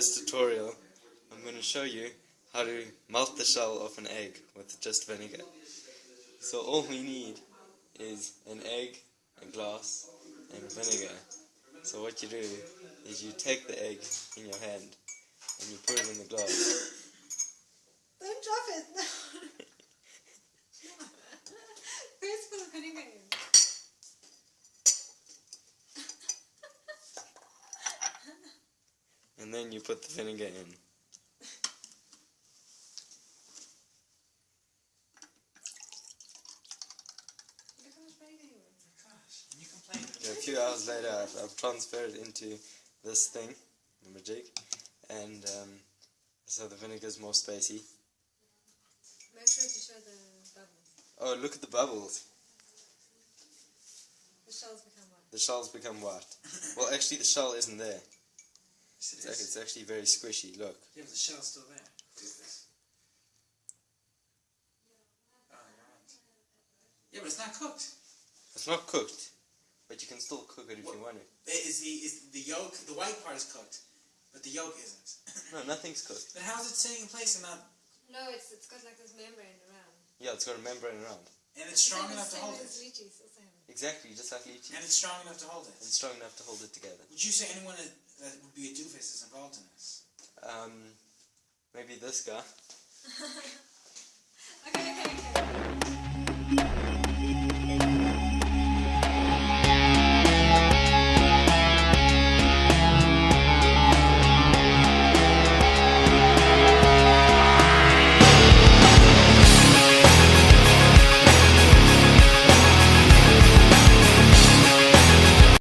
this tutorial, I'm going to show you how to melt the shell of an egg with just vinegar. So all we need is an egg, a glass, and vinegar. So what you do is you take the egg in your hand and you put it in the glass. Don't drop it! No! First put the vinegar in. And then you put the vinegar in. Look how much vinegar you want. Gosh, and you complain. A few hours later I've transferred it into this thing, the Majig, and so the vinegar is more spacey. Make sure to show the bubbles. Oh, look at the bubbles. The shells become white. The shells become white. Well, actually the shell isn't there. Yes, It's actually very squishy, look. Yeah, but the shell's still there. Do this. Oh, you're right. Yeah, but it's not cooked. It's not cooked, but you can still cook it if you want to. Is the yolk, the white part is cooked, but the yolk isn't. No, nothing's cooked. Then how is it sitting in place and not... No, it's got like this membrane around. Yeah, it's got a membrane around. And it's strong enough to hold Same it. as lychees, also have it. Exactly, just like lychee. And it's strong enough to hold it. It's strong enough to hold it together. Would you say anyone that would be a doofus is involved in this? Maybe this guy. Okay.